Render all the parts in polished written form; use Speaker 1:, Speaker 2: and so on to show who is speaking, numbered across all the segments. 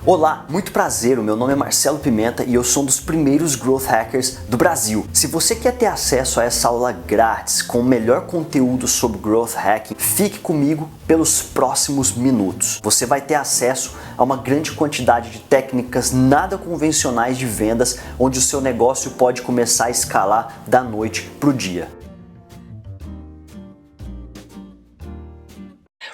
Speaker 1: Olá, muito prazer, o meu nome é Marcelo Pimenta e eu sou um dos primeiros Growth Hackers do Brasil. Se você quer ter acesso a essa aula grátis com o melhor conteúdo sobre Growth Hacking, fique comigo pelos próximos minutos. Você vai ter acesso a uma grande quantidade de técnicas nada convencionais de vendas, onde o seu negócio pode começar a escalar da noite para o dia.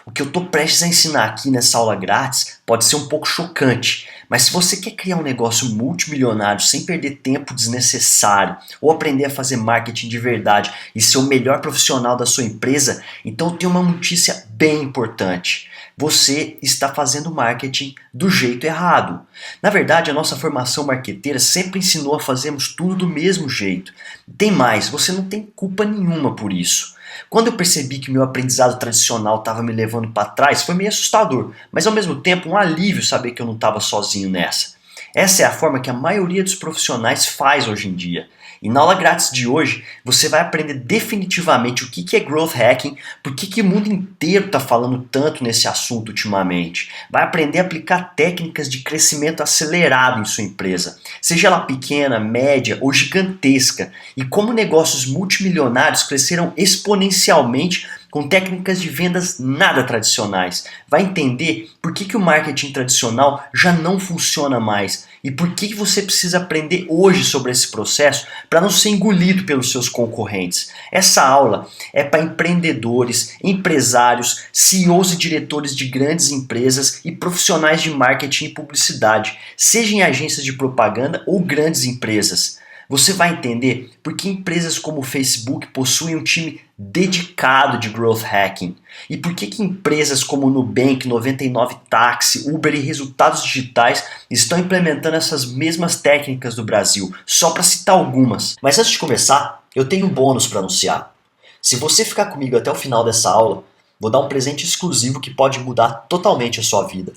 Speaker 1: O que eu estou prestes a ensinar aqui nessa aula grátis pode ser um pouco chocante, mas se você quer criar um negócio multimilionário sem perder tempo desnecessário ou aprender a fazer marketing de verdade e ser o melhor profissional da sua empresa, então eu tenho uma notícia bem importante. Você está fazendo marketing do jeito errado. Na verdade, a nossa formação marqueteira sempre ensinou a fazermos tudo do mesmo jeito. Tem mais, você não tem culpa nenhuma por isso. Quando eu percebi que meu aprendizado tradicional estava me levando para trás, foi meio assustador, mas ao mesmo tempo um alívio saber que eu não estava sozinho nessa. Essa é a forma que a maioria dos profissionais faz hoje em dia. E na aula grátis de hoje, você vai aprender definitivamente o que é Growth Hacking, por que o mundo inteiro está falando tanto nesse assunto ultimamente. Vai aprender a aplicar técnicas de crescimento acelerado em sua empresa, seja ela pequena, média ou gigantesca, e como negócios multimilionários cresceram exponencialmente com técnicas de vendas nada tradicionais. Vai entender por que o marketing tradicional já não funciona mais e por que você precisa aprender hoje sobre esse processo para não ser engolido pelos seus concorrentes. Essa aula é para empreendedores, empresários, CEOs e diretores de grandes empresas e profissionais de marketing e publicidade, seja em agências de propaganda ou grandes empresas. Você vai entender por que empresas como o Facebook possuem um time dedicado de Growth Hacking e por que empresas como Nubank, 99 Táxi, Uber e Resultados Digitais estão implementando essas mesmas técnicas do Brasil, só para citar algumas. Mas antes de começar, eu tenho um bônus para anunciar. Se você ficar comigo até o final dessa aula, vou dar um presente exclusivo que pode mudar totalmente a sua vida.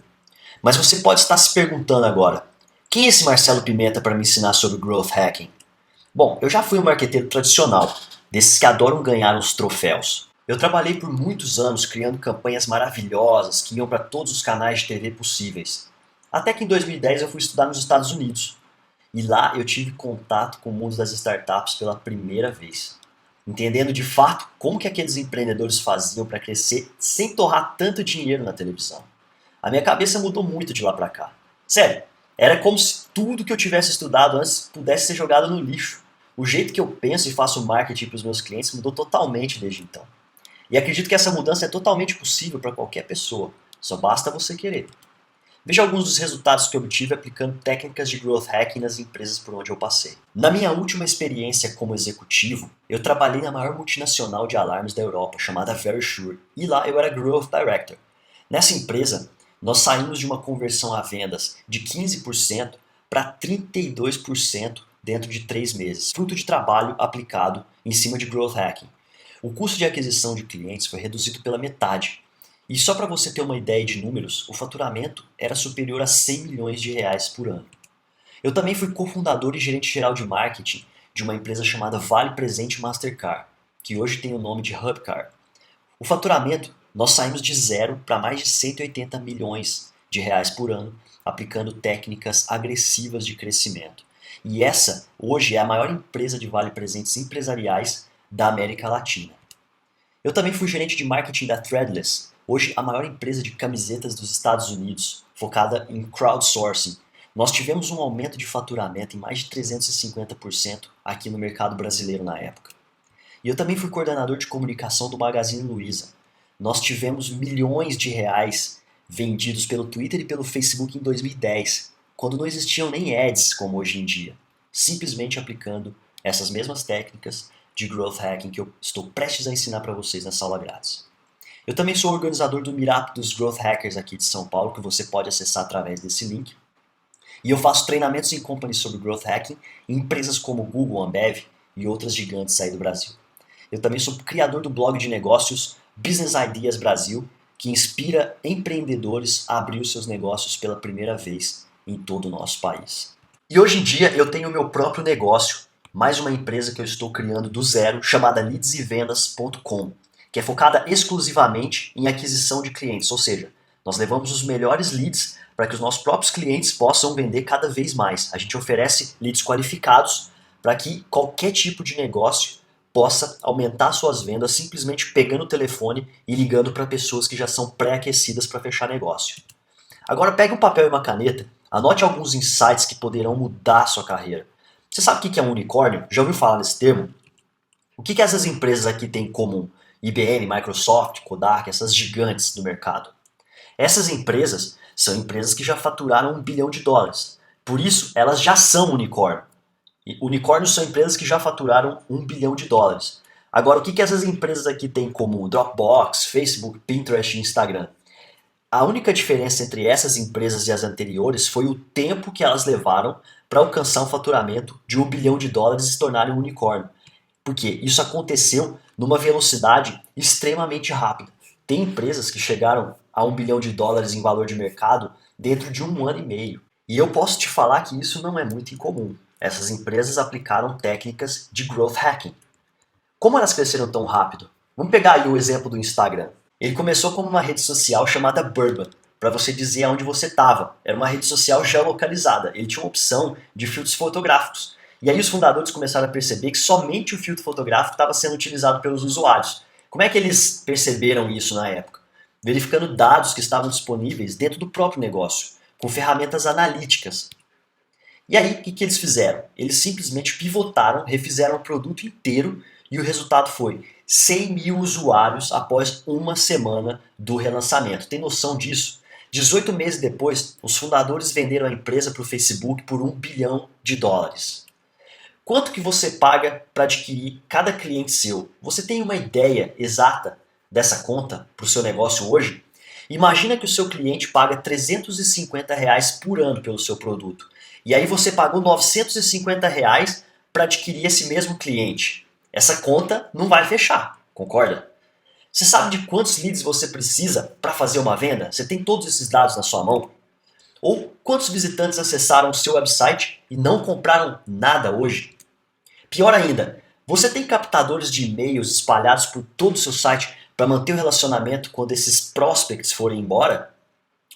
Speaker 1: Mas você pode estar se perguntando agora, quem é esse Marcelo Pimenta para me ensinar sobre Growth Hacking? Bom, eu já fui um marqueteiro tradicional, desses que adoram ganhar os troféus. Eu trabalhei por muitos anos criando campanhas maravilhosas que iam para todos os canais de TV possíveis. Até que em 2010 eu fui estudar nos Estados Unidos. E lá eu tive contato com o mundo das startups pela primeira vez. Entendendo de fato como que aqueles empreendedores faziam para crescer sem torrar tanto dinheiro na televisão. A minha cabeça mudou muito de lá para cá. Sério. Era como se tudo que eu tivesse estudado antes pudesse ser jogado no lixo. O jeito que eu penso e faço marketing para os meus clientes mudou totalmente desde então. E acredito que essa mudança é totalmente possível para qualquer pessoa. Só basta você querer. Veja alguns dos resultados que eu obtive aplicando técnicas de Growth Hacking nas empresas por onde eu passei. Na minha última experiência como executivo, eu trabalhei na maior multinacional de alarmes da Europa, chamada Verisure, e lá eu era Growth Director. Nessa empresa, nós saímos de uma conversão a vendas de 15% para 32% dentro de 3 meses, fruto de trabalho aplicado em cima de Growth Hacking. O custo de aquisição de clientes foi reduzido pela metade. E só para você ter uma ideia de números, o faturamento era superior a 100 milhões de reais por ano. Eu também fui cofundador e gerente geral de marketing de uma empresa chamada Vale Presente Mastercard, que hoje tem o nome de Hubcard. O faturamento, nós saímos de zero para mais de 180 milhões de reais por ano, aplicando técnicas agressivas de crescimento. E essa, hoje, é a maior empresa de vale presentes empresariais da América Latina. Eu também fui gerente de marketing da Threadless, hoje a maior empresa de camisetas dos Estados Unidos, focada em crowdsourcing. Nós tivemos um aumento de faturamento em mais de 350% aqui no mercado brasileiro na época. E eu também fui coordenador de comunicação do Magazine Luiza. Nós tivemos milhões de reais vendidos pelo Twitter e pelo Facebook em 2010, quando não existiam nem ads como hoje em dia, simplesmente aplicando essas mesmas técnicas de Growth Hacking que eu estou prestes a ensinar para vocês nessa aula grátis. Eu também sou organizador do Meetup dos Growth Hackers aqui de São Paulo, que você pode acessar através desse link. E eu faço treinamentos em company sobre Growth Hacking em empresas como Google, Ambev e outras gigantes aí do Brasil. Eu também sou criador do blog de negócios Business Ideas Brasil, que inspira empreendedores a abrir os seus negócios pela primeira vez em todo o nosso país. E hoje em dia eu tenho o meu próprio negócio, mais uma empresa que eu estou criando do zero, chamada leadsevendas.com, que é focada exclusivamente em aquisição de clientes, ou seja, Nós levamos os melhores leads para que os nossos próprios clientes possam vender cada vez mais. A gente oferece leads qualificados para que qualquer tipo de negócio possa aumentar suas vendas simplesmente pegando o telefone e ligando para pessoas que já são pré-aquecidas para fechar negócio. Agora pegue um papel e uma caneta, anote alguns insights que poderão mudar a sua carreira. Você sabe o que é um unicórnio? Já ouviu falar nesse termo? O que essas empresas aqui têm em comum? IBM, Microsoft, Kodak, essas gigantes do mercado. Essas empresas são empresas que já faturaram US$ 1 bilhão. Por isso, elas já são unicórnio. E unicórnios são empresas que já faturaram US$ 1 bilhão. Agora, o que essas empresas aqui têm em comum? Dropbox, Facebook, Pinterest e Instagram. A única diferença entre essas empresas e as anteriores foi o tempo que elas levaram para alcançar um faturamento de US$ 1 bilhão e se tornarem um unicórnio. Porque isso aconteceu numa velocidade extremamente rápida. Tem empresas que chegaram a US$ 1 bilhão em valor de mercado dentro de 1 ano e meio. E eu posso te falar que isso não é muito incomum. Essas empresas aplicaram técnicas de growth hacking. Como elas cresceram tão rápido? Vamos pegar aí o exemplo do Instagram. Ele começou como uma rede social chamada Bourbon, para você dizer aonde você estava. Era uma rede social geolocalizada. Ele tinha uma opção de filtros fotográficos. E aí os fundadores começaram a perceber que somente o filtro fotográfico estava sendo utilizado pelos usuários. Como é que eles perceberam isso na época? Verificando dados que estavam disponíveis dentro do próprio negócio, com ferramentas analíticas. E aí, o que eles fizeram? Eles simplesmente pivotaram, refizeram o produto inteiro e o resultado foi 100 mil usuários após uma semana do relançamento. Tem noção disso? 18 meses depois, os fundadores venderam a empresa para o Facebook por US$ 1 bilhão. Quanto que você paga para adquirir cada cliente seu? Você tem uma ideia exata dessa conta para o seu negócio hoje? Imagina que o seu cliente paga R$ 350 por ano pelo seu produto. E aí você pagou R$ 950 para adquirir esse mesmo cliente. Essa conta não vai fechar, concorda? Você sabe de quantos leads você precisa para fazer uma venda? Você tem todos esses dados na sua mão? Ou quantos visitantes acessaram o seu website e não compraram nada hoje? Pior ainda, você tem captadores de e-mails espalhados por todo o seu site para manter o relacionamento quando esses prospects forem embora?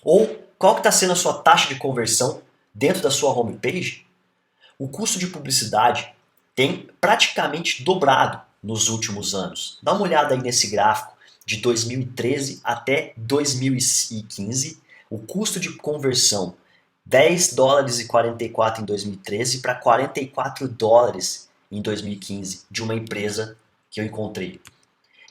Speaker 1: Ou qual que está sendo a sua taxa de conversão dentro da sua homepage? O custo de publicidade tem praticamente dobrado nos últimos anos. Dá uma olhada aí nesse gráfico de 2013 até 2015. O custo de conversão $10,44 em 2013 para $44 em 2015 de uma empresa que eu encontrei.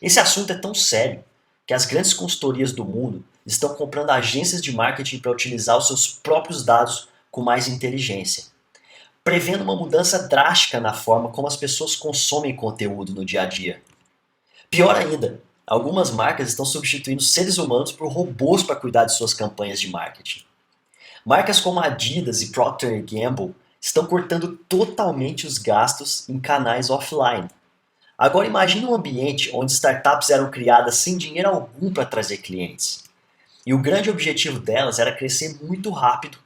Speaker 1: Esse assunto é tão sério que as grandes consultorias do mundo estão comprando agências de marketing para utilizar os seus próprios dados com mais inteligência, prevendo uma mudança drástica na forma como as pessoas consomem conteúdo no dia a dia. Pior ainda, algumas marcas estão substituindo seres humanos por robôs para cuidar de suas campanhas de marketing. Marcas como Adidas e Procter & Gamble estão cortando totalmente os gastos em canais offline. Agora imagine um ambiente onde startups eram criadas sem dinheiro algum para trazer clientes. E o grande objetivo delas era crescer muito rápido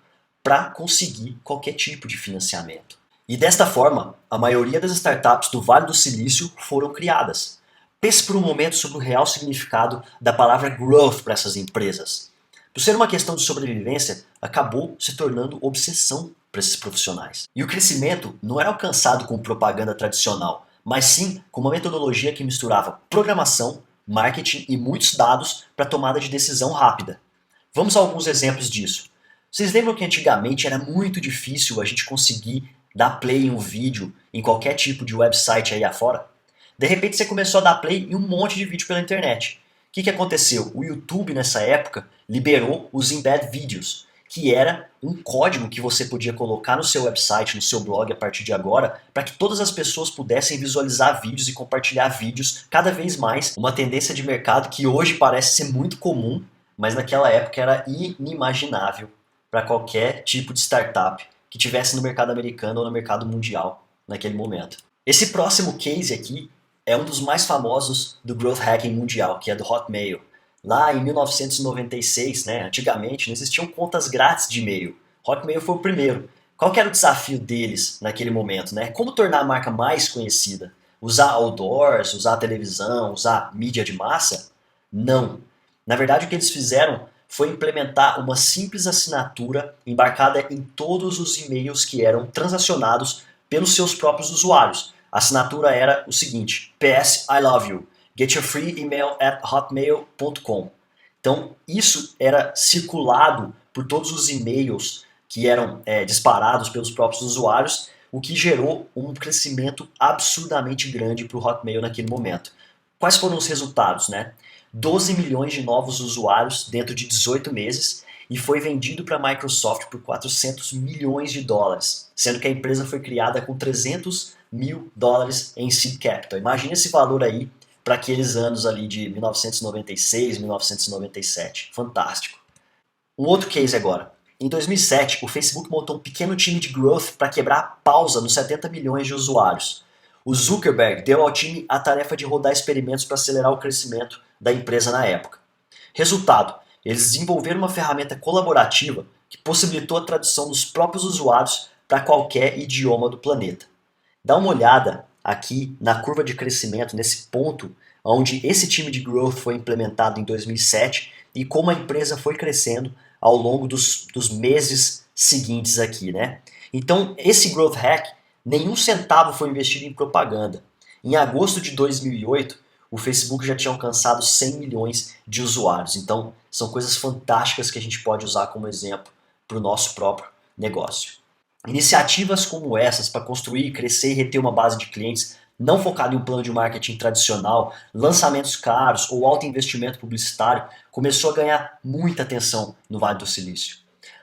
Speaker 1: para conseguir qualquer tipo de financiamento. E desta forma, a maioria das startups do Vale do Silício foram criadas. Pense por um momento sobre o real significado da palavra growth para essas empresas. Por ser uma questão de sobrevivência, acabou se tornando obsessão para esses profissionais. E o crescimento não era alcançado com propaganda tradicional, mas sim com uma metodologia que misturava programação, marketing e muitos dados para tomada de decisão rápida. Vamos a alguns exemplos disso. Vocês lembram que antigamente era muito difícil a gente conseguir dar play em um vídeo em qualquer tipo de website aí afora? De repente você começou a dar play em um monte de vídeo pela internet. O que aconteceu? O YouTube nessa época liberou os embed videos, que era um código que você podia colocar no seu website, no seu blog a partir de agora, para que todas as pessoas pudessem visualizar vídeos e compartilhar vídeos cada vez mais. Uma tendência de mercado que hoje parece ser muito comum, mas naquela época era inimaginável para qualquer tipo de startup que tivesse no mercado americano ou no mercado mundial naquele momento. Esse próximo case aqui é um dos mais famosos do growth hacking mundial, que é do Hotmail. Lá em 1996, antigamente, não existiam contas grátis de e-mail. Hotmail foi o primeiro. Qual que era o desafio deles naquele momento? Como tornar a marca mais conhecida? Usar outdoors, usar televisão, usar mídia de massa? Não. Na verdade, o que eles fizeram foi implementar uma simples assinatura embarcada em todos os e-mails que eram transacionados pelos seus próprios usuários. A assinatura era o seguinte: PS I love you. Get your free email at hotmail.com. Então, isso era circulado por todos os e-mails que eram disparados pelos próprios usuários, o que gerou um crescimento absurdamente grande para o Hotmail naquele momento. Quais foram os resultados, né? 12 milhões de novos usuários dentro de 18 meses e foi vendido para a Microsoft por 400 milhões de dólares, sendo que a empresa foi criada com 300 mil dólares em seed capital. Imagina esse valor aí para aqueles anos ali de 1996, 1997. Fantástico. Um outro case agora. Em 2007, o Facebook montou um pequeno time de growth para quebrar a pausa nos 70 milhões de usuários. O Zuckerberg deu ao time a tarefa de rodar experimentos para acelerar o crescimento da empresa na época. Resultado, eles desenvolveram uma ferramenta colaborativa que possibilitou a tradução dos próprios usuários para qualquer idioma do planeta. Dá uma olhada aqui na curva de crescimento, nesse ponto onde esse time de growth foi implementado em 2007 e como a empresa foi crescendo ao longo dos meses seguintes aqui, né? Então, esse growth hack, nenhum centavo foi investido em propaganda. Em agosto de 2008, o Facebook já tinha alcançado 100 milhões de usuários. Então, são coisas fantásticas que a gente pode usar como exemplo para o nosso próprio negócio. Iniciativas como essas para construir, crescer e reter uma base de clientes não focado em um plano de marketing tradicional, lançamentos caros ou alto investimento publicitário, começou a ganhar muita atenção no Vale do Silício.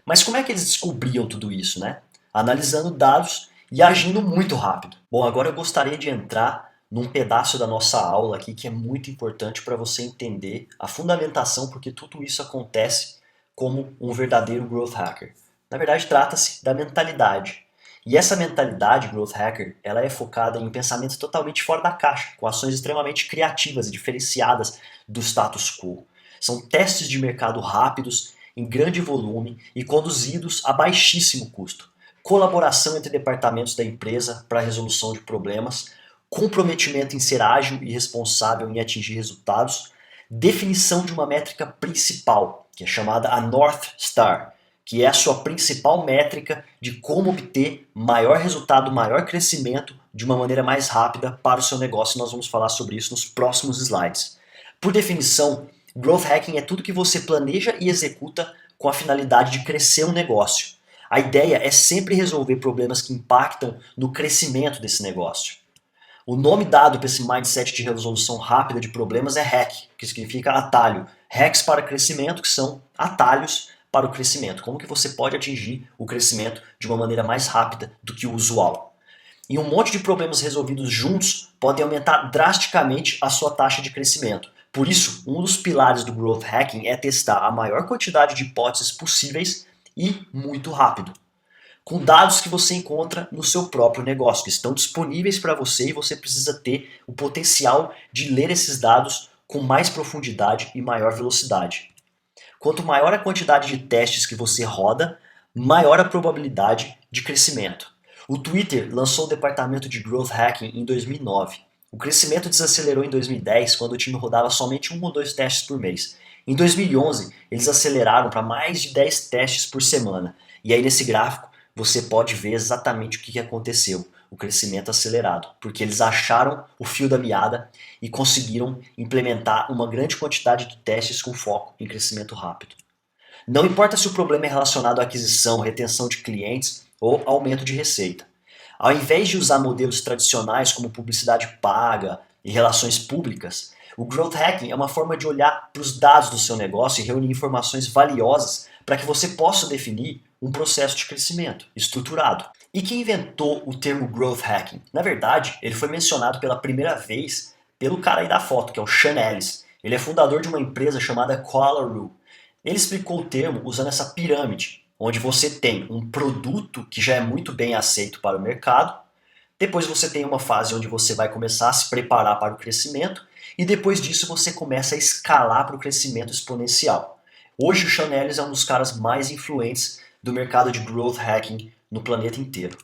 Speaker 1: Mas como é que eles descobriam tudo isso, né? Analisando dados e agindo muito rápido. Bom, agora eu gostaria de entrar num pedaço da nossa aula aqui que é muito importante para você entender a fundamentação porque tudo isso acontece como um verdadeiro growth hacker. Na verdade, trata-se da mentalidade. E essa mentalidade growth hacker, ela é focada em pensamentos totalmente fora da caixa, com ações extremamente criativas e diferenciadas do status quo. São testes de mercado rápidos, em grande volume e conduzidos a baixíssimo custo. Colaboração entre departamentos da empresa para a resolução de problemas, comprometimento em ser ágil e responsável em atingir resultados, definição de uma métrica principal, que é chamada a North Star, que é a sua principal métrica de como obter maior resultado, maior crescimento de uma maneira mais rápida para o seu negócio. Nós vamos falar sobre isso nos próximos slides. Por definição, growth hacking é tudo que você planeja e executa com a finalidade de crescer um negócio. A ideia é sempre resolver problemas que impactam no crescimento desse negócio. O nome dado para esse mindset de resolução rápida de problemas é hack, que significa atalho. Hacks para crescimento, que são atalhos para o crescimento. Como que você pode atingir o crescimento de uma maneira mais rápida do que o usual. E um monte de problemas resolvidos juntos podem aumentar drasticamente a sua taxa de crescimento. Por isso, um dos pilares do growth hacking é testar a maior quantidade de hipóteses possíveis e muito rápido, com dados que você encontra no seu próprio negócio, que estão disponíveis para você e você precisa ter o potencial de ler esses dados com mais profundidade e maior velocidade. Quanto maior a quantidade de testes que você roda, maior a probabilidade de crescimento. O Twitter lançou o departamento de Growth Hacking em 2009. O crescimento desacelerou em 2010, quando o time rodava somente 1 ou 2 testes por mês. Em 2011, eles aceleraram para mais de 10 testes por semana. E aí nesse gráfico, você pode ver exatamente o que aconteceu. O crescimento acelerado, porque eles acharam o fio da meada e conseguiram implementar uma grande quantidade de testes com foco em crescimento rápido. Não importa se o problema é relacionado à aquisição, retenção de clientes ou aumento de receita. Ao invés de usar modelos tradicionais como publicidade paga e relações públicas, o growth hacking é uma forma de olhar para os dados do seu negócio e reunir informações valiosas para que você possa definir um processo de crescimento estruturado. E quem inventou o termo growth hacking? Na verdade, ele foi mencionado pela primeira vez pelo cara aí da foto, que é o Sean Ellis. Ele é fundador de uma empresa chamada Qualaroo. Ele explicou o termo usando essa pirâmide, onde você tem um produto que já é muito bem aceito para o mercado, depois você tem uma fase onde você vai começar a se preparar para o crescimento, e depois disso você começa a escalar para o crescimento exponencial. Hoje o Sean Ellis é um dos caras mais influentes do mercado de growth hacking no planeta inteiro.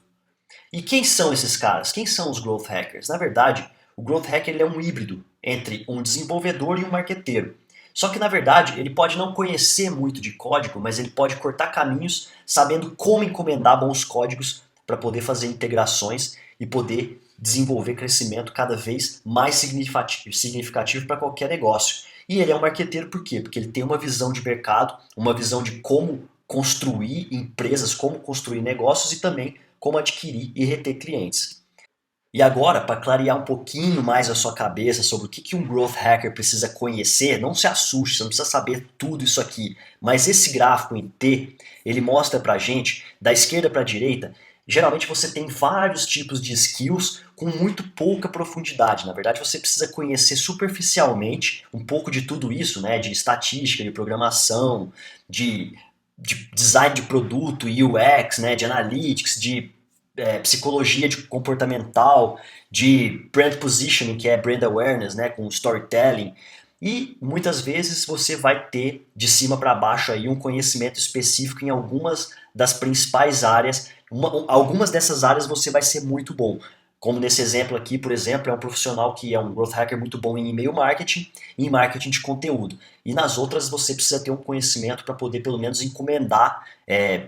Speaker 1: E quem são esses caras? Quem são os growth hackers? Na verdade, o growth hacker ele é um híbrido entre um desenvolvedor e um marqueteiro. Só que na verdade ele pode não conhecer muito de código, mas ele pode cortar caminhos sabendo como encomendar bons códigos para poder fazer integrações e poder desenvolver crescimento cada vez mais significativo para qualquer negócio. E ele é um marqueteiro por quê? Porque ele tem uma visão de mercado, uma visão de como construir empresas, como construir negócios e também como adquirir e reter clientes. E agora, para clarear um pouquinho mais a sua cabeça sobre o que um growth hacker precisa conhecer, não se assuste, você não precisa saber tudo isso aqui, mas esse gráfico em T, ele mostra para a gente, da esquerda para a direita, geralmente você tem vários tipos de skills com muito pouca profundidade. Na verdade, você precisa conhecer superficialmente um pouco de tudo isso, né, de estatística, de programação, de design de produto, UX, né, de analytics, de psicologia de comportamental, de brand positioning, que é brand awareness, né, com storytelling. E muitas vezes você vai ter de cima para baixo aí um conhecimento específico em algumas das principais áreas. Algumas dessas áreas você vai ser muito bom. Como nesse exemplo aqui, por exemplo, é um profissional que é um growth hacker muito bom em e-mail marketing e em marketing de conteúdo. E nas outras você precisa ter um conhecimento para poder pelo menos encomendar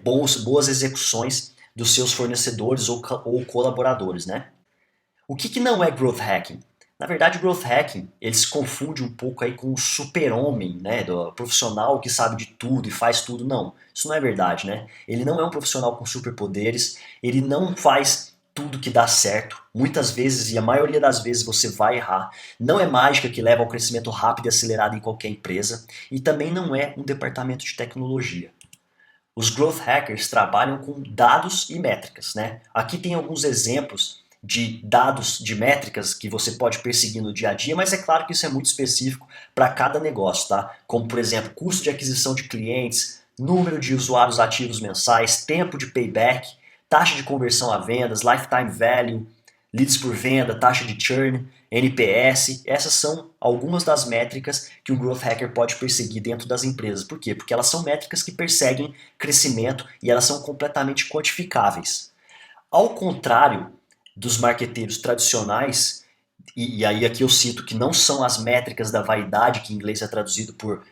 Speaker 1: boas execuções dos seus fornecedores ou colaboradores, né? O que não é growth hacking? Na verdade, o growth hacking, ele se confunde um pouco aí com o super-homem, né, do profissional que sabe de tudo e faz tudo. Não, isso não é verdade, né? Ele não é um profissional com superpoderes, ele não faz tudo que dá certo. Muitas vezes, e a maioria das vezes, você vai errar. Não é mágica que leva ao crescimento rápido e acelerado em qualquer empresa, e também não é um departamento de tecnologia. Os growth hackers trabalham com dados e métricas, né? Aqui tem alguns exemplos de dados, de métricas que você pode perseguir no dia a dia, mas é claro que isso é muito específico para cada negócio, tá? Como, por exemplo, custo de aquisição de clientes, número de usuários ativos mensais, tempo de payback, taxa de conversão a vendas, lifetime value, leads por venda, taxa de churn, NPS. Essas são algumas das métricas que um growth hacker pode perseguir dentro das empresas. Por quê? Porque elas são métricas que perseguem crescimento e elas são completamente quantificáveis. Ao contrário dos marqueteiros tradicionais, e aí aqui eu cito que não são as métricas da vaidade, que em inglês é traduzido por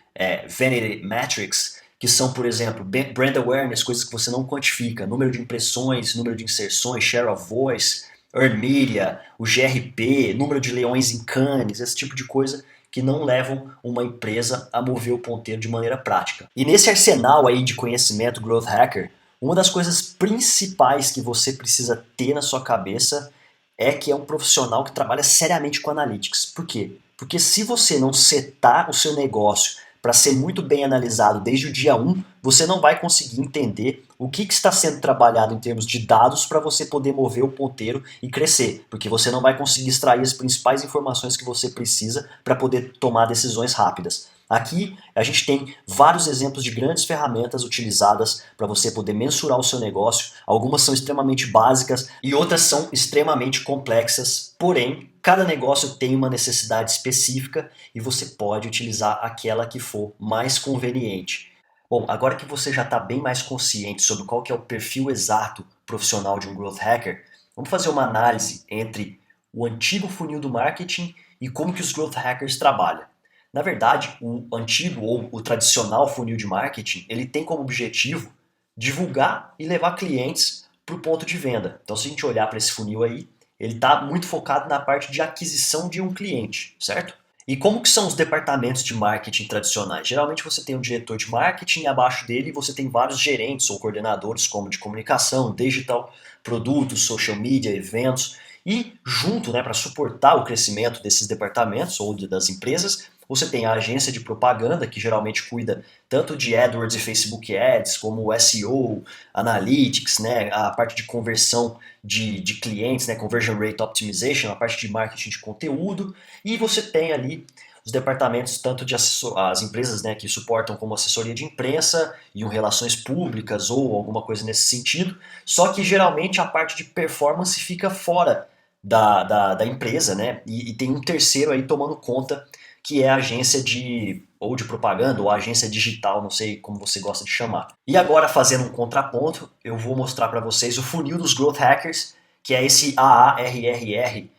Speaker 1: vanity metrics, que são, por exemplo, brand awareness, coisas que você não quantifica, número de impressões, número de inserções, share of voice, earned media, o GRP, número de leões em Cannes, esse tipo de coisa que não levam uma empresa a mover o ponteiro de maneira prática. E nesse arsenal aí de conhecimento growth hacker, uma das coisas principais que você precisa ter na sua cabeça é que é um profissional que trabalha seriamente com analytics. Por quê? Porque se você não setar o seu negócio para ser muito bem analisado desde o dia 1, você não vai conseguir entender o que está sendo trabalhado em termos de dados para você poder mover o ponteiro e crescer, porque você não vai conseguir extrair as principais informações que você precisa para poder tomar decisões rápidas. Aqui a gente tem vários exemplos de grandes ferramentas utilizadas para você poder mensurar o seu negócio. Algumas são extremamente básicas e outras são extremamente complexas, porém, cada negócio tem uma necessidade específica e você pode utilizar aquela que for mais conveniente. Bom, agora que você já está bem mais consciente sobre qual que é o perfil exato profissional de um growth hacker, vamos fazer uma análise entre o antigo funil do marketing e como que os growth hackers trabalham. Na verdade, o antigo ou o tradicional funil de marketing, ele tem como objetivo divulgar e levar clientes para o ponto de venda. Então, se a gente olhar para esse funil aí, ele está muito focado na parte de aquisição de um cliente, certo? E como que são os departamentos de marketing tradicionais? Geralmente você tem um diretor de marketing e abaixo dele você tem vários gerentes ou coordenadores como de comunicação, digital, produtos, social media, eventos. E junto, né, para suportar o crescimento desses departamentos ou das empresas, você tem a agência de propaganda, que geralmente cuida tanto de AdWords e Facebook Ads, como o SEO, Analytics, né, a parte de conversão de clientes, né, Conversion Rate Optimization, a parte de marketing de conteúdo, e você tem ali os departamentos tanto de as empresas, né, que suportam como assessoria de imprensa e relações públicas ou alguma coisa nesse sentido, só que geralmente a parte de performance fica fora da empresa, né, e tem um terceiro aí tomando conta, que é a agência de propaganda ou a agência digital, não sei como você gosta de chamar. E agora, fazendo um contraponto, eu vou mostrar para vocês o funil dos growth hackers, que é esse AARRR,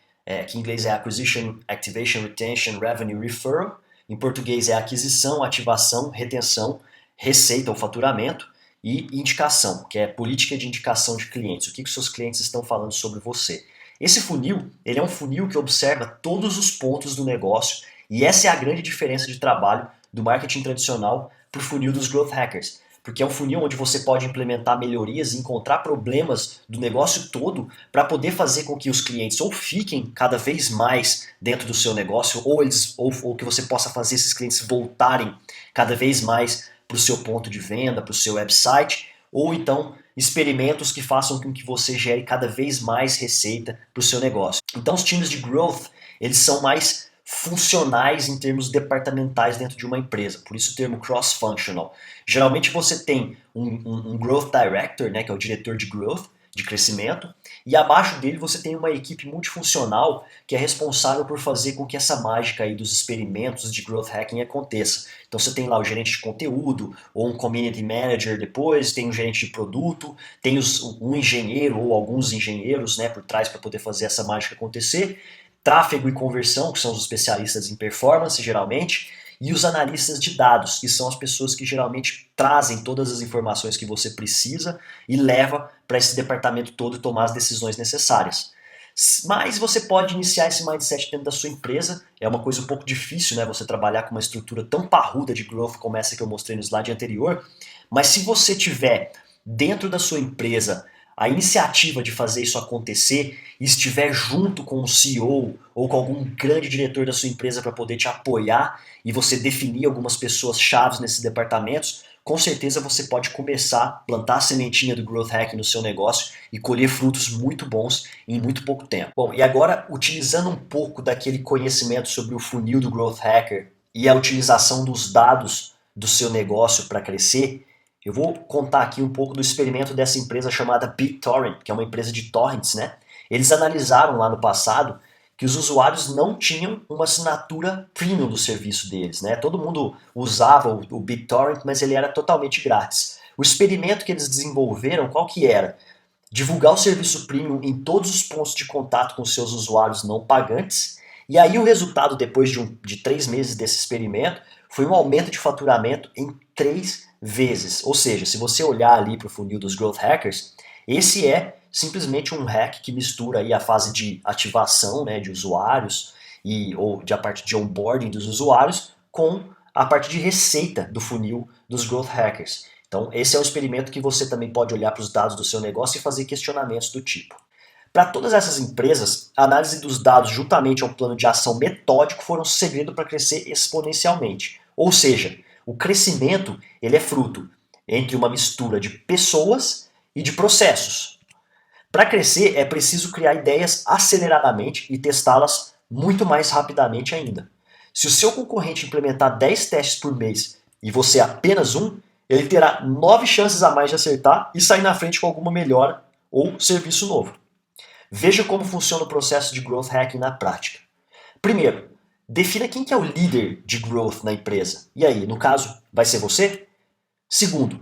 Speaker 1: que em inglês é Acquisition, Activation, Retention, Revenue, Referral, Em português é aquisição, ativação, retenção, receita ou faturamento e indicação, que é política de indicação de clientes. O que os seus clientes estão falando sobre você. Esse funil, ele é um funil que observa todos os pontos do negócio e essa é a grande diferença de trabalho do marketing tradicional para o funil dos growth hackers. Porque é um funil onde você pode implementar melhorias e encontrar problemas do negócio todo para poder fazer com que os clientes ou fiquem cada vez mais dentro do seu negócio ou que você possa fazer esses clientes voltarem cada vez mais para o seu ponto de venda, para o seu website, ou então experimentos que façam com que você gere cada vez mais receita para o seu negócio. Então os times de growth, eles são mais funcionais em termos departamentais dentro de uma empresa, por isso o termo cross-functional. Geralmente você tem um Growth Director, né, que é o diretor de growth, de crescimento, e abaixo dele você tem uma equipe multifuncional que é responsável por fazer com que essa mágica aí dos experimentos de growth hacking aconteça. Então você tem lá o gerente de conteúdo, ou um community manager depois, tem um gerente de produto, tem um engenheiro ou alguns engenheiros, né, por trás para poder fazer essa mágica acontecer, tráfego e conversão, que são os especialistas em performance geralmente, e os analistas de dados, que são as pessoas que geralmente trazem todas as informações que você precisa e leva para esse departamento todo tomar as decisões necessárias. Mas você pode iniciar esse mindset dentro da sua empresa, é uma coisa um pouco difícil, né? Você trabalhar com uma estrutura tão parruda de growth como essa que eu mostrei no slide anterior, mas se você tiver dentro da sua empresa a iniciativa de fazer isso acontecer e estiver junto com o CEO ou com algum grande diretor da sua empresa para poder te apoiar e você definir algumas pessoas chaves nesses departamentos, com certeza você pode começar a plantar a sementinha do growth hacking no seu negócio e colher frutos muito bons em muito pouco tempo. Bom, e agora utilizando um pouco daquele conhecimento sobre o funil do growth hacker e a utilização dos dados do seu negócio para crescer, eu vou contar aqui um pouco do experimento dessa empresa chamada BitTorrent, que é uma empresa de torrents, né? Eles analisaram lá no passado que os usuários não tinham uma assinatura premium do serviço deles, né? Todo mundo usava o BitTorrent, mas ele era totalmente grátis. O experimento que eles desenvolveram, qual que era? Divulgar o serviço premium em todos os pontos de contato com seus usuários não pagantes, e aí o resultado depois de 3 meses desse experimento foi um aumento de faturamento em 3 vezes. Ou seja, se você olhar ali para o funil dos growth hackers, esse é simplesmente um hack que mistura aí a fase de ativação, né, de usuários ou a parte de onboarding dos usuários com a parte de receita do funil dos growth hackers. Então esse é um experimento que você também pode olhar para os dados do seu negócio e fazer questionamentos do tipo. Para todas essas empresas, a análise dos dados juntamente ao plano de ação metódico foram o segredo para crescer exponencialmente. Ou seja, o crescimento ele é fruto entre uma mistura de pessoas e de processos. Para crescer é preciso criar ideias aceleradamente e testá-las muito mais rapidamente ainda. Se o seu concorrente implementar 10 testes por mês e você apenas um, ele terá 9 chances a mais de acertar e sair na frente com alguma melhora ou serviço novo. Veja como funciona o processo de growth hacking na prática. Primeiro, defina quem que é o líder de growth na empresa. E aí, no caso, vai ser você? Segundo,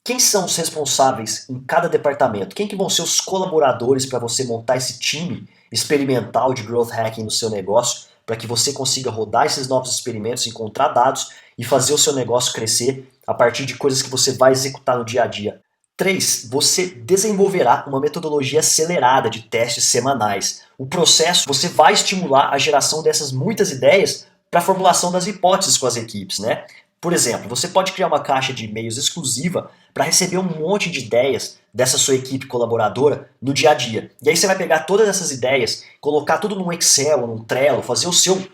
Speaker 1: quem são os responsáveis em cada departamento? Quem que vão ser os colaboradores para você montar esse time experimental de growth hacking no seu negócio, para que você consiga rodar esses novos experimentos, encontrar dados e fazer o seu negócio crescer a partir de coisas que você vai executar no dia a dia. 3. Você desenvolverá uma metodologia acelerada de testes semanais. O processo, você vai estimular a geração dessas muitas ideias para a formulação das hipóteses com as equipes, né? Por exemplo, você pode criar uma caixa de e-mails exclusiva para receber um monte de ideias dessa sua equipe colaboradora no dia a dia. E aí você vai pegar todas essas ideias, colocar tudo num Excel, num Trello, fazer o seu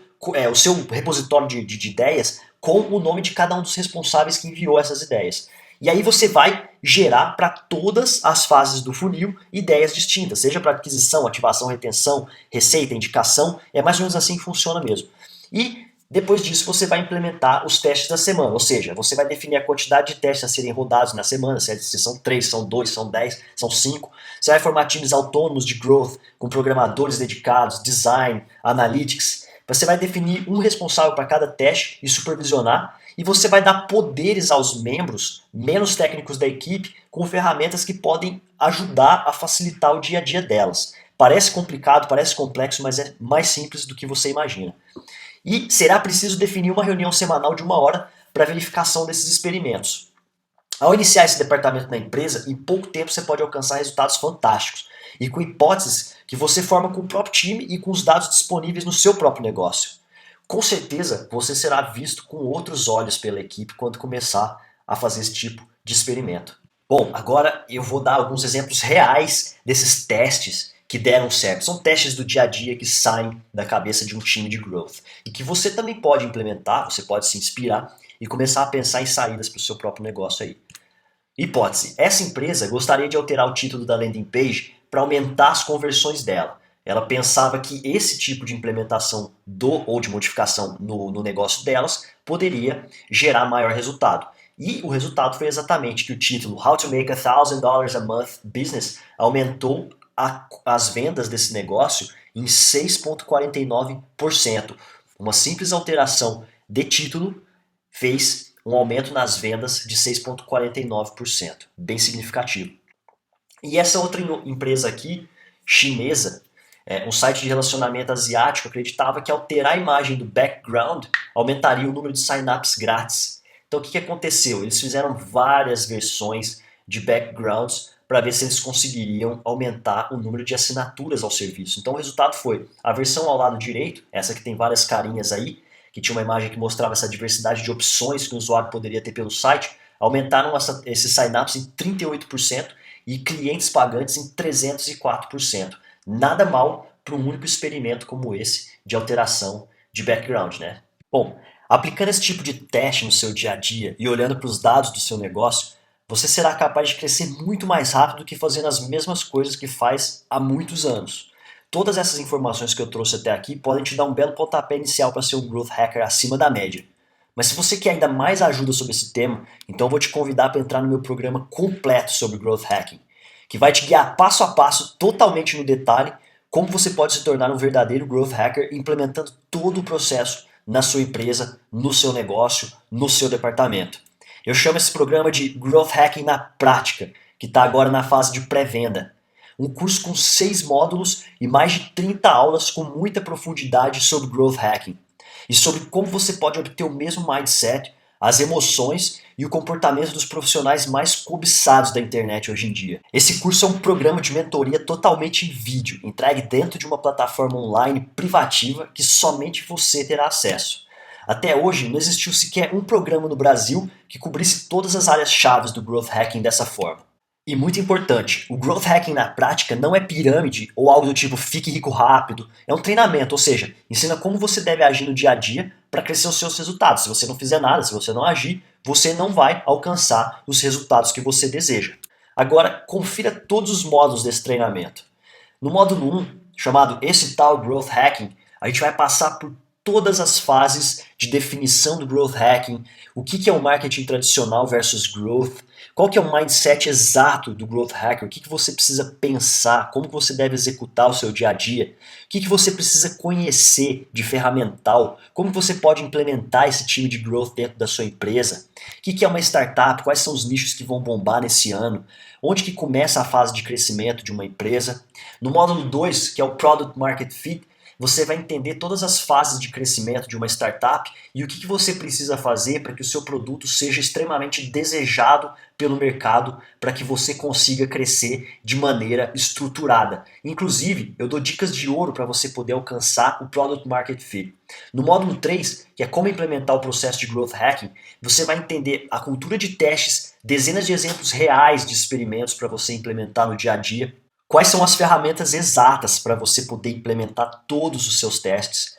Speaker 1: repositório de ideias com o nome de cada um dos responsáveis que enviou essas ideias. E aí você vai gerar para todas as fases do funil ideias distintas, seja para aquisição, ativação, retenção, receita, indicação, é mais ou menos assim que funciona mesmo. E depois disso você vai implementar os testes da semana, ou seja, você vai definir a quantidade de testes a serem rodados na semana, se são 3, são 2, são 10, são 5. Você vai formar times autônomos de growth, com programadores dedicados, design, analytics. Você vai definir um responsável para cada teste e supervisionar, e você vai dar poderes aos membros menos técnicos da equipe com ferramentas que podem ajudar a facilitar o dia a dia delas. Parece complicado, parece complexo, mas é mais simples do que você imagina. E será preciso definir uma reunião semanal de 1 hora para verificação desses experimentos. Ao iniciar esse departamento na empresa, em pouco tempo você pode alcançar resultados fantásticos e com hipóteses que você forma com o próprio time e com os dados disponíveis no seu próprio negócio. Com certeza você será visto com outros olhos pela equipe quando começar a fazer esse tipo de experimento. Bom, agora eu vou dar alguns exemplos reais desses testes que deram certo. São testes do dia a dia que saem da cabeça de um time de growth e que você também pode implementar, você pode se inspirar e começar a pensar em saídas para o seu próprio negócio aí. Hipótese: essa empresa gostaria de alterar o título da landing page para aumentar as conversões dela. Ela pensava que esse tipo de implementação ou de modificação no negócio delas poderia gerar maior resultado. E o resultado foi exatamente que o título How to Make $1,000 a Month Business aumentou as vendas desse negócio em 6,49%. Uma simples alteração de título fez um aumento nas vendas de 6,49%, bem significativo. E essa outra empresa aqui, chinesa, um site de relacionamento asiático, acreditava que alterar a imagem do background aumentaria o número de sign-ups grátis. Então o que aconteceu? Eles fizeram várias versões de backgrounds para ver se eles conseguiriam aumentar o número de assinaturas ao serviço. Então o resultado foi a versão ao lado direito, essa que tem várias carinhas aí, que tinha uma imagem que mostrava essa diversidade de opções que o usuário poderia ter pelo site, aumentaram esses sign-ups em 38% e clientes pagantes em 304%. Nada mal para um único experimento como esse de alteração de background, né? Bom, aplicando esse tipo de teste no seu dia a dia e olhando para os dados do seu negócio, você será capaz de crescer muito mais rápido do que fazendo as mesmas coisas que faz há muitos anos. Todas essas informações que eu trouxe até aqui podem te dar um belo pontapé inicial para ser um growth hacker acima da média. Mas se você quer ainda mais ajuda sobre esse tema, então eu vou te convidar para entrar no meu programa completo sobre growth hacking, que vai te guiar passo a passo, totalmente no detalhe, como você pode se tornar um verdadeiro growth hacker implementando todo o processo na sua empresa, no seu negócio, no seu departamento. Eu chamo esse programa de Growth Hacking na Prática, que está agora na fase de pré-venda. Um curso com 6 módulos e mais de 30 aulas com muita profundidade sobre Growth Hacking e sobre como você pode obter o mesmo mindset, as emoções e o comportamento dos profissionais mais cobiçados da internet hoje em dia. Esse curso é um programa de mentoria totalmente em vídeo, entregue dentro de uma plataforma online privativa que somente você terá acesso. Até hoje, não existiu sequer um programa no Brasil que cobrisse todas as áreas-chave do Growth Hacking dessa forma. E muito importante, o Growth Hacking na prática não é pirâmide ou algo do tipo fique rico rápido, é um treinamento, ou seja, ensina como você deve agir no dia a dia para crescer os seus resultados. Se você não fizer nada, se você não agir, você não vai alcançar os resultados que você deseja. Agora, confira todos os módulos desse treinamento. No módulo 1, chamado Esse Tal Growth Hacking, a gente vai passar por todas as fases de definição do Growth Hacking, o que é o marketing tradicional versus growth, qual que é o mindset exato do Growth Hacker, o que você precisa pensar, como você deve executar o seu dia a dia, o que você precisa conhecer de ferramental, como você pode implementar esse time de growth dentro da sua empresa, o que é uma startup, quais são os nichos que vão bombar nesse ano, onde que começa a fase de crescimento de uma empresa. No módulo 2, que é o Product Market Fit, você vai entender todas as fases de crescimento de uma startup e o que você precisa fazer para que o seu produto seja extremamente desejado pelo mercado para que você consiga crescer de maneira estruturada. Inclusive, eu dou dicas de ouro para você poder alcançar o Product Market Fit. No módulo 3, que é como implementar o processo de Growth Hacking, você vai entender a cultura de testes, dezenas de exemplos reais de experimentos para você implementar no dia a dia, quais são as ferramentas exatas para você poder implementar todos os seus testes.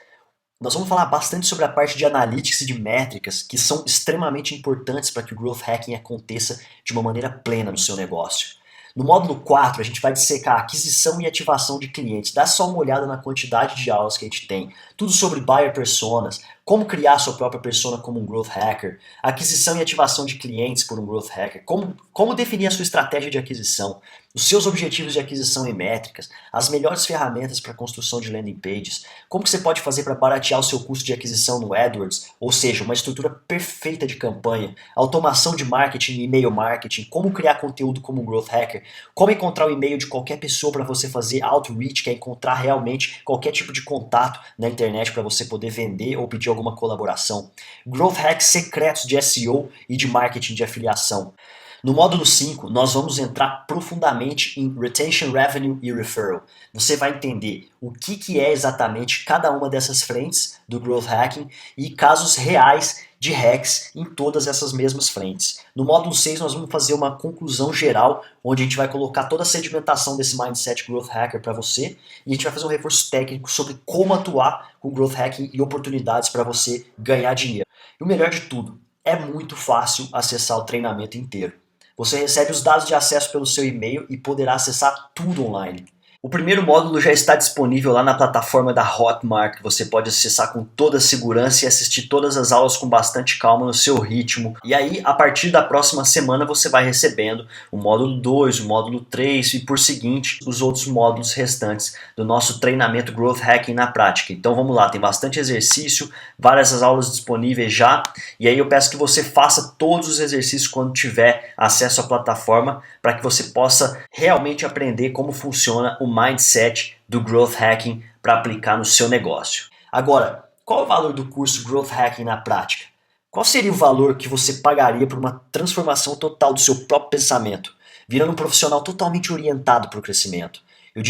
Speaker 1: Nós vamos falar bastante sobre a parte de analytics e de métricas, que são extremamente importantes para que o Growth Hacking aconteça de uma maneira plena no seu negócio. No módulo 4, a gente vai dissecar a aquisição e ativação de clientes. Dá só uma olhada na quantidade de aulas que a gente tem. Tudo sobre buyer personas, como criar sua própria persona como um Growth Hacker, aquisição e ativação de clientes por um Growth Hacker, como definir a sua estratégia de aquisição, os seus objetivos de aquisição e métricas, as melhores ferramentas para a construção de landing pages, como que você pode fazer para baratear o seu custo de aquisição no AdWords, ou seja, uma estrutura perfeita de campanha, automação de marketing e e-mail marketing, como criar conteúdo como um Growth Hacker, como encontrar o e-mail de qualquer pessoa para você fazer outreach, que é encontrar realmente qualquer tipo de contato na internet para você poder vender ou pedir alguma colaboração, Growth Hacks secretos de SEO e de marketing de afiliação. No módulo 5, nós vamos entrar profundamente em Retention Revenue e Referral. Você vai entender o que é exatamente cada uma dessas frentes do Growth Hacking e casos reais de hacks em todas essas mesmas frentes. No módulo 6, nós vamos fazer uma conclusão geral, onde a gente vai colocar toda a sedimentação desse Mindset Growth Hacker para você e a gente vai fazer um reforço técnico sobre como atuar com Growth Hacking e oportunidades para você ganhar dinheiro. E o melhor de tudo, é muito fácil acessar o treinamento inteiro. Você recebe os dados de acesso pelo seu e-mail e poderá acessar tudo online. O primeiro módulo já está disponível lá na plataforma da Hotmart, que você pode acessar com toda a segurança e assistir todas as aulas com bastante calma no seu ritmo. E aí, a partir da próxima semana, você vai recebendo o módulo 2, o módulo 3 e por seguinte, os outros módulos restantes do nosso treinamento Growth Hacking na prática. Então vamos lá, tem bastante exercício, várias aulas disponíveis já, e aí eu peço que você faça todos os exercícios quando tiver acesso à plataforma, para que você possa realmente aprender como funciona o mindset do Growth Hacking para aplicar no seu negócio. Agora, qual é o valor do curso Growth Hacking na prática? Qual seria o valor que você pagaria por uma transformação total do seu próprio pensamento, virando um profissional totalmente orientado para o crescimento? Eu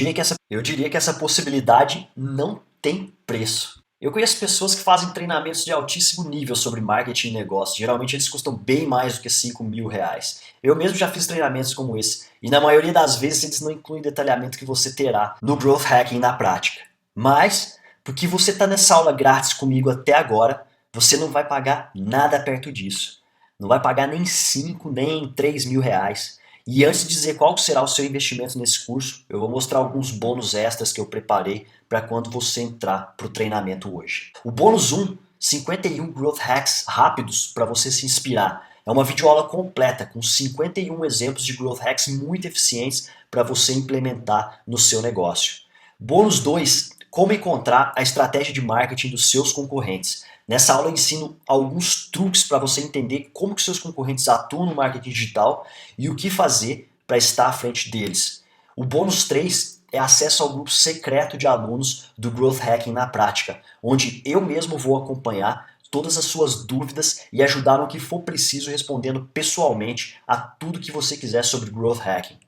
Speaker 1: diria que essa possibilidade não tem preço. Eu conheço pessoas que fazem treinamentos de altíssimo nível sobre marketing e negócio. Geralmente eles custam bem mais do que R$ 5.000. Eu mesmo já fiz treinamentos como esse. E na maioria das vezes eles não incluem detalhamento que você terá no Growth Hacking na prática. Mas, porque você está nessa aula grátis comigo até agora, você não vai pagar nada perto disso. Não vai pagar nem 5, nem R$ 3.000. E antes de dizer qual será o seu investimento nesse curso, eu vou mostrar alguns bônus extras que eu preparei para quando você entrar para o treinamento hoje. O bônus 1, 51 Growth Hacks rápidos para você se inspirar. É uma videoaula completa com 51 exemplos de Growth Hacks muito eficientes para você implementar no seu negócio. Bônus 2, como encontrar a estratégia de marketing dos seus concorrentes. Nessa aula eu ensino alguns truques para você entender como que seus concorrentes atuam no marketing digital e o que fazer para estar à frente deles. O bônus 3 é acesso ao grupo secreto de alunos do Growth Hacking na prática, onde eu mesmo vou acompanhar todas as suas dúvidas e ajudar no que for preciso respondendo pessoalmente a tudo que você quiser sobre Growth Hacking.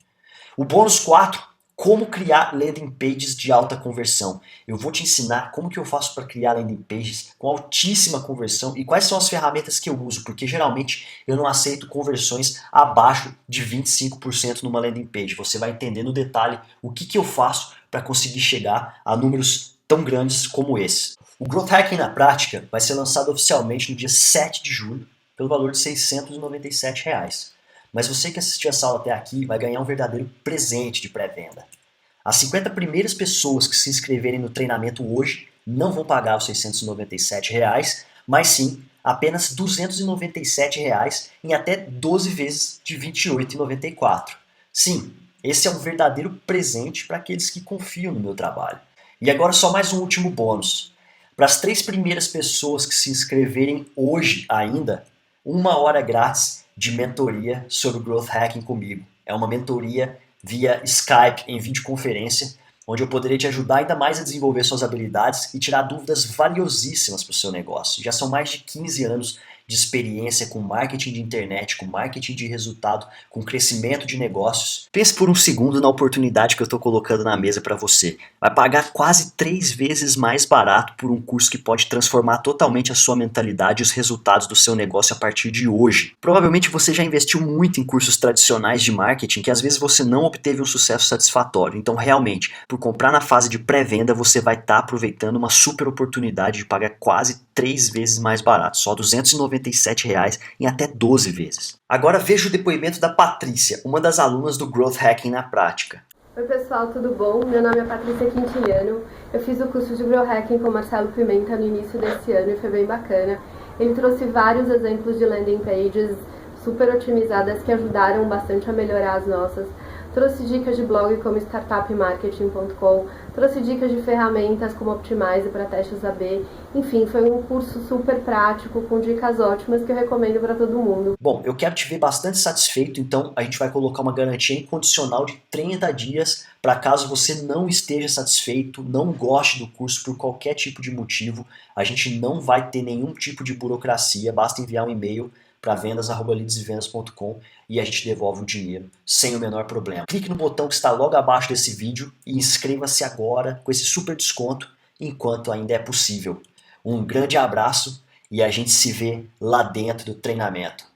Speaker 1: O bônus 4, como criar landing pages de alta conversão. Eu vou te ensinar como que eu faço para criar landing pages com altíssima conversão e quais são as ferramentas que eu uso, porque geralmente eu não aceito conversões abaixo de 25% numa landing page. Você vai entender no detalhe o que eu faço para conseguir chegar a números tão grandes como esse. O Growth Hacking na prática vai ser lançado oficialmente no dia 7 de julho pelo valor de R$ 697. Mas você que assistiu essa aula até aqui vai ganhar um verdadeiro presente de pré-venda. As 50 primeiras pessoas que se inscreverem no treinamento hoje não vão pagar os R$ 697, mas sim apenas R$ 297 em até 12 vezes de R$ 28,94. Sim, esse é um verdadeiro presente para aqueles que confiam no meu trabalho. E agora só mais um último bônus. Para as 3 primeiras pessoas que se inscreverem hoje ainda, 1 hora grátis de mentoria sobre o Growth Hacking comigo. É uma mentoria via Skype em videoconferência, onde eu poderei te ajudar ainda mais a desenvolver suas habilidades e tirar dúvidas valiosíssimas para o seu negócio. Já são mais de 15 anos de experiência com marketing de internet, com marketing de resultado, com crescimento de negócios. Pense por um segundo na oportunidade que eu estou colocando na mesa para você. Vai pagar quase 3 vezes mais barato por um curso que pode transformar totalmente a sua mentalidade e os resultados do seu negócio a partir de hoje. Provavelmente você já investiu muito em cursos tradicionais de marketing que às vezes você não obteve um sucesso satisfatório. Então realmente, por comprar na fase de pré-venda, você vai estar aproveitando uma super oportunidade de pagar quase 3 vezes mais barato, só R$ 297 em até 12 vezes. Agora veja o depoimento da Patrícia, uma das alunas do Growth Hacking na prática.
Speaker 2: Oi pessoal, tudo bom? Meu nome é Patrícia Quintiliano. Eu fiz o curso de Growth Hacking com o Marcelo Pimenta no início desse ano e foi bem bacana. Ele trouxe vários exemplos de landing pages super otimizadas que ajudaram bastante a melhorar as nossas. Trouxe dicas de blog como startupmarketing.com, trouxe dicas de ferramentas como Optimize para testes AB. Enfim, foi um curso super prático com dicas ótimas que eu recomendo para todo mundo.
Speaker 1: Bom, eu quero te ver bastante satisfeito, então a gente vai colocar uma garantia incondicional de 30 dias para caso você não esteja satisfeito, não goste do curso por qualquer tipo de motivo, a gente não vai ter nenhum tipo de burocracia, basta enviar um e-mail para vendas@leadsvendas.com e a gente devolve o dinheiro sem o menor problema. Clique no botão que está logo abaixo desse vídeo e inscreva-se agora com esse super desconto enquanto ainda é possível. Um grande abraço e a gente se vê lá dentro do treinamento.